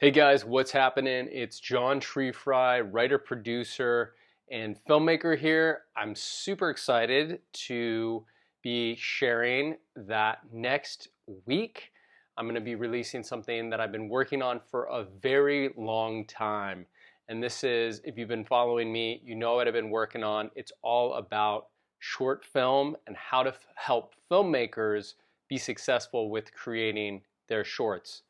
Hey guys, what's happening? It's John Trefry, writer, producer, and filmmaker here. I'm super excited to be sharing that next week I'm going to be releasing something that I've been working on for a very long time. And this is, if you've been following me, you know what I've been working on. It's all about short film and how to help filmmakers be successful with creating their shorts.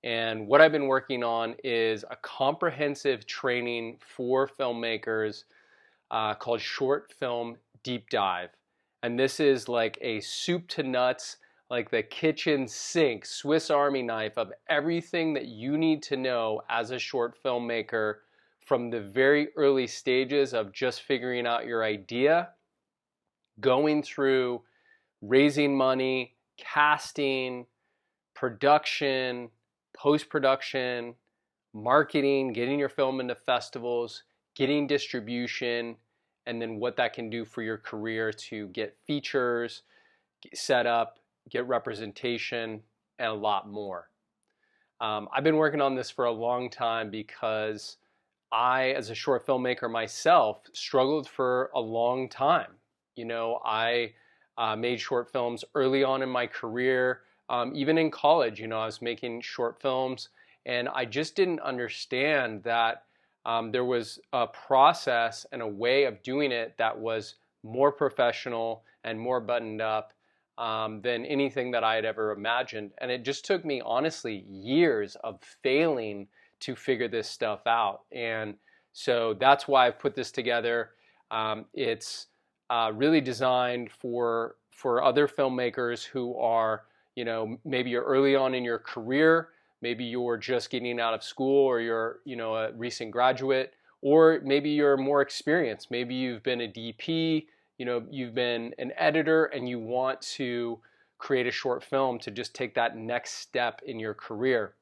And what I've been working on is a comprehensive training for filmmakers called Short Film Deep Dive. And this is like a soup to nuts, like the kitchen sink, Swiss Army knife of everything that you need to know as a short filmmaker from the very early stages of just figuring out your idea, going through raising money, casting, production, post-production, marketing, getting your film into festivals, getting distribution, and then what that can do for your career to get features, get set up, get representation, and a lot more. I've been working on this for a long time because I, as a short filmmaker myself, struggled for a long time. You know, I made short films early on in my career. Even in college, you know, I was making short films, and I just didn't understand that there was a process and a way of doing it that was more professional and more buttoned up than anything that I had ever imagined. And it just took me, honestly, years of failing to figure this stuff out. And so that's why I've put this together. It's really designed for other filmmakers who are, you know, maybe you're early on in your career, maybe you're just getting out of school, or you're, you know, a recent graduate, or maybe you're more experienced. Maybe you've been a DP, you know, you've been an editor, and you want to create a short film to just take that next step in your career.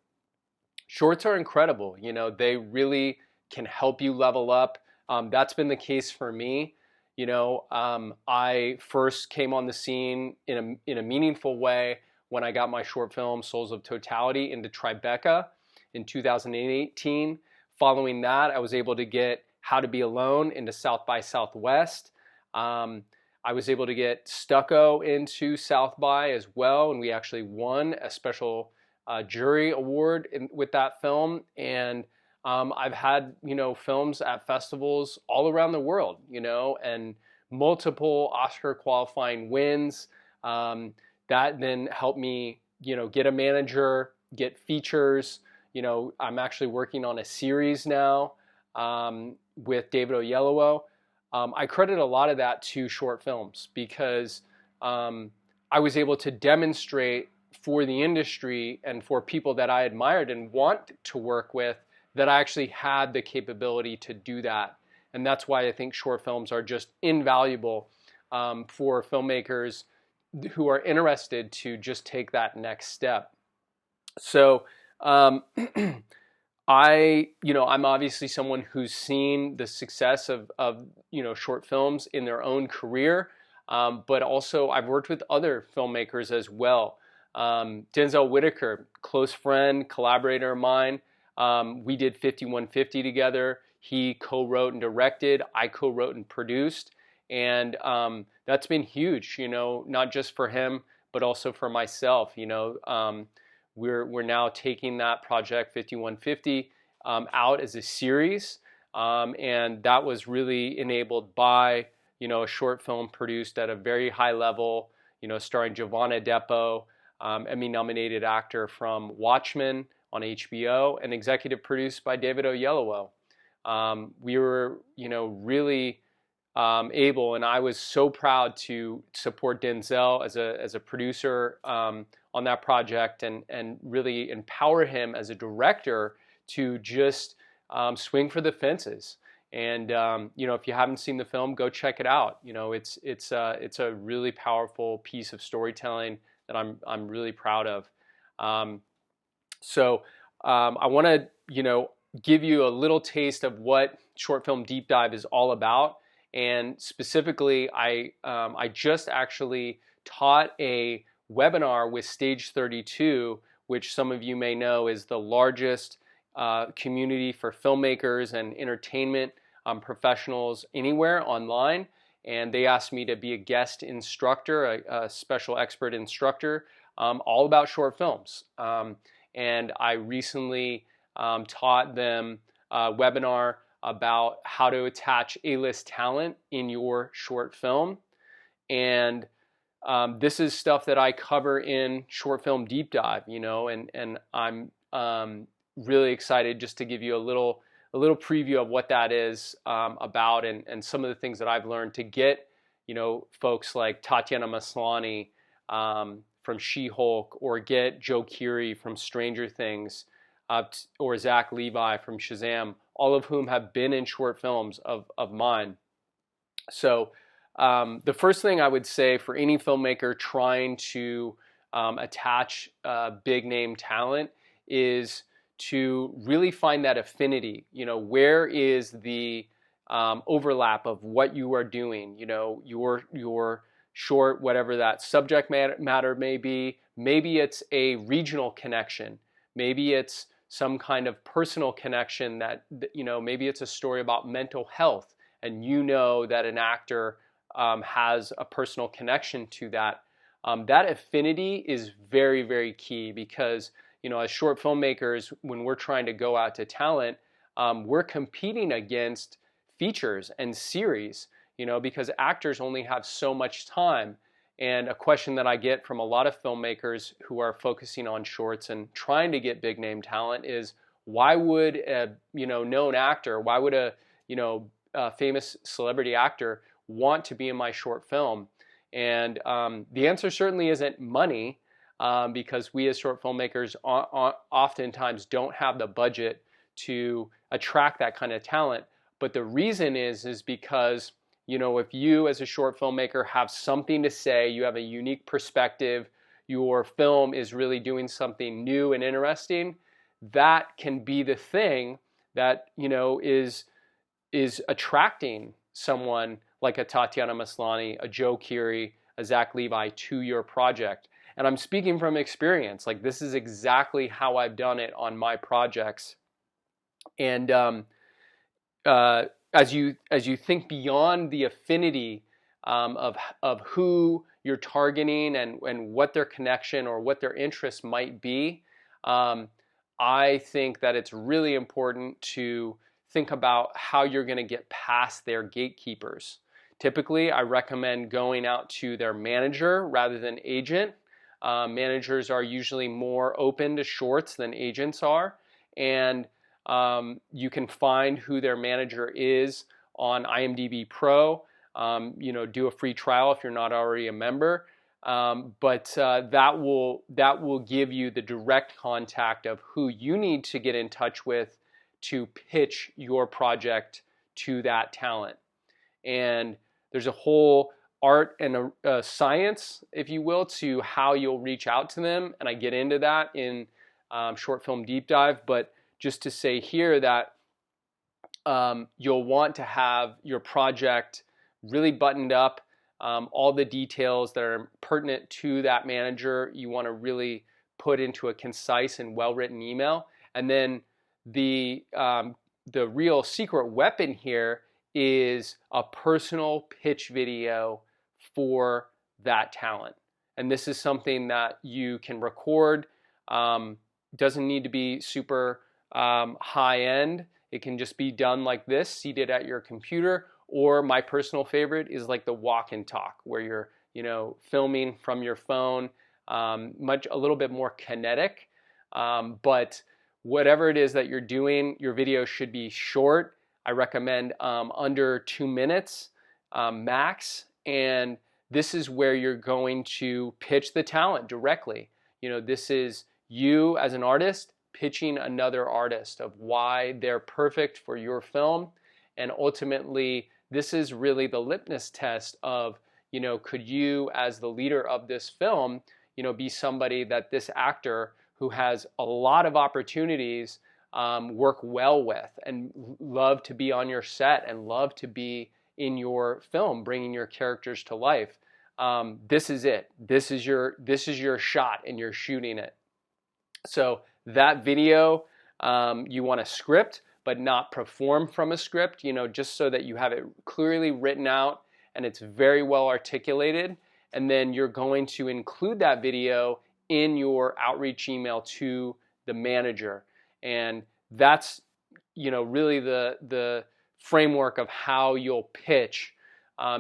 Shorts are incredible. You know, they really can help you level up. That's been the case for me. You know, I first came on the scene in a meaningful way when I got my short film Souls of Totality into Tribeca in 2018. Following that, I was able to get How to Be Alone into South by Southwest. I was able to get Stucco into South by as well, and we actually won a special jury award with that film. And I've had, you know, films at festivals all around the world, you know, and multiple Oscar qualifying wins. That then helped me, you know, get a manager, get features. You know, I'm actually working on a series now with David Oyelowo. I credit a lot of that to short films because I was able to demonstrate for the industry and for people that I admired and want to work with that I actually had the capability to do that. And that's why I think short films are just invaluable for filmmakers who are interested to just take that next step. So I'm obviously someone who's seen the success of you know, short films in their own career, but also I've worked with other filmmakers as well. Denzel Whitaker, close friend, collaborator of mine. We did 5150 together. He co-wrote and directed. I co-wrote and produced. And that's been huge, you know, not just for him, but also for myself. You know, we're now taking that project 5150 out as a series, and that was really enabled by, you know, a short film produced at a very high level, you know, starring Giovanna Depo, Emmy-nominated actor from Watchmen on HBO, and executive produced by David Oyelowo. We were, you know, really able, and I was so proud to support Denzel as a producer on that project, and really empower him as a director to just swing for the fences. And you know, if you haven't seen the film, go check it out. You know, it's a really powerful piece of storytelling that I'm really proud of. So I want to, you know, give you a little taste of what Short Film Deep Dive is all about. And specifically, I just actually taught a webinar with Stage 32, which some of you may know is the largest community for filmmakers and entertainment professionals anywhere online. And they asked me to be a guest instructor, a special expert instructor, all about short films. And I recently taught them a webinar about how to attach A-list talent in your short film. And this is stuff that I cover in Short Film Deep Dive, and I'm really excited just to give you a little preview of what that is about, and some of the things that I've learned to get, folks like Tatiana Maslany from She-Hulk, or get Joe Keery from Stranger Things, or Zach Levi from Shazam, all of whom have been in short films of mine. So the first thing I would say for any filmmaker trying to attach big name talent is to really find that affinity. Where is the overlap of what you are doing? Your short, whatever that subject matter may be. Maybe it's a regional connection. Maybe it's some kind of personal connection that, maybe it's a story about mental health, and that an actor has a personal connection to that. That affinity is very, very key, because as short filmmakers, when we're trying to go out to talent, we're competing against features and series, because actors only have so much time. And a question that I get from a lot of filmmakers who are focusing on shorts and trying to get big name talent is, why would a known actor, why would a famous celebrity actor want to be in my short film? And the answer certainly isn't money, because we as short filmmakers oftentimes don't have the budget to attract that kind of talent. But the reason is because if you as a short filmmaker have something to say, you have a unique perspective, your film is really doing something new and interesting, that can be the thing that is attracting someone like a Tatiana Maslany, a Joe Keery, a Zach Levi to your project. And I'm speaking from experience. Like, this is exactly how I've done it on my projects. And as you think beyond the affinity of who you're targeting and what their connection or what their interests might be, I think that it's really important to think about how you're going to get past their gatekeepers. Typically, I recommend going out to their manager rather than agent. Managers are usually more open to shorts than agents are, and you can find who their manager is on IMDb Pro. Do a free trial if you're not already a member. But that will give you the direct contact of who you need to get in touch with to pitch your project to that talent. And there's a whole art and a science, if you will, to how you'll reach out to them, and I get into that in Short Film Deep Dive. But just to say here that you'll want to have your project really buttoned up, all the details that are pertinent to that manager you want to really put into a concise and well-written email. And then the real secret weapon here is a personal pitch video for that talent. And this is something that you can record. Doesn't need to be super high end. It can just be done like this, seated at your computer. Or my personal favorite is like the walk and talk, where you're filming from your phone, a little bit more kinetic. But whatever it is that you're doing, your video should be short. I recommend under 2 minutes max. And this is where you're going to pitch the talent directly. This is you as an artist pitching another artist of why they're perfect for your film. And ultimately, this is really the litmus test of, could you as the leader of this film, be somebody that this actor who has a lot of opportunities work well with and love to be on your set and love to be in your film, bringing your characters to life. This is it. This is your shot, and you're shooting it. So that video you want to script but not perform from a script, just so that you have it clearly written out and it's very well articulated. And then you're going to include that video in your outreach email to the manager. And that's, really the framework of how you'll pitch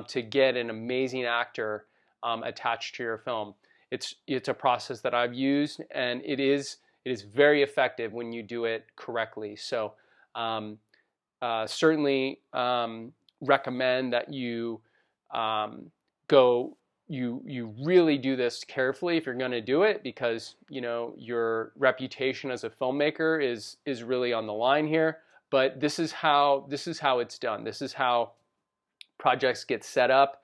to get an amazing actor attached to your film. It's a process that I've used, and it is very effective when you do it correctly. So certainly recommend that you you really do this carefully if you're going to do it, because your reputation as a filmmaker is really on the line here. But this is how it's done. This is how projects get set up.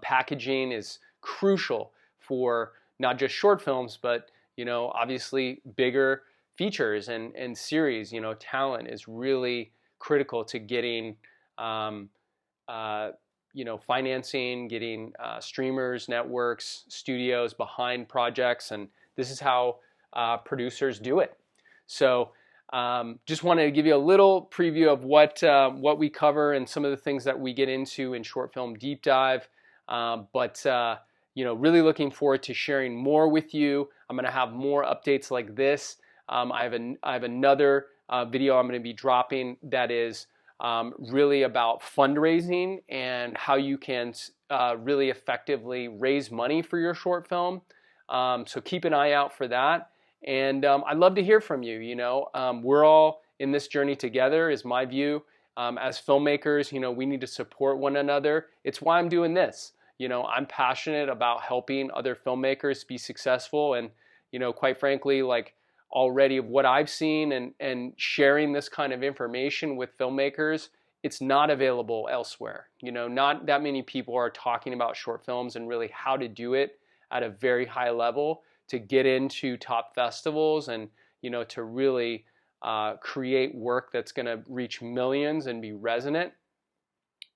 Packaging is crucial for not just short films, but obviously bigger features and series. Talent is really critical to getting financing, getting streamers, networks, studios behind projects, and this is how producers do it. So just wanted to give you a little preview of what we cover and some of the things that we get into in Short Film Deep Dive. But really looking forward to sharing more with you. I'm going to have more updates like this. I have another video I'm going to be dropping that is really about fundraising and how you can really effectively raise money for your short film. So keep an eye out for that. And I'd love to hear from you. We're all in this journey together, is my view. As filmmakers, we need to support one another. It's why I'm doing this. I'm passionate about helping other filmmakers be successful, and quite frankly, like already of what I've seen and sharing this kind of information with filmmakers, it's not available elsewhere. Not that many people are talking about short films and really how to do it at a very high level to get into top festivals and to really create work that's going to reach millions and be resonant.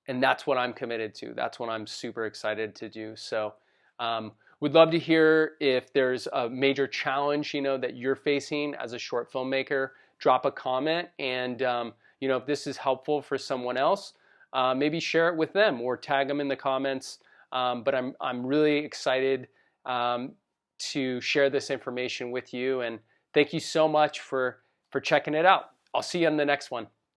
And that's what I'm committed to. That's what I'm super excited to do. So would love to hear if there's a major challenge, that you're facing as a short filmmaker. Drop a comment, and if this is helpful for someone else, maybe share it with them or tag them in the comments. But I'm really excited to share this information with you, and thank you so much for checking it out. I'll see you on the next one.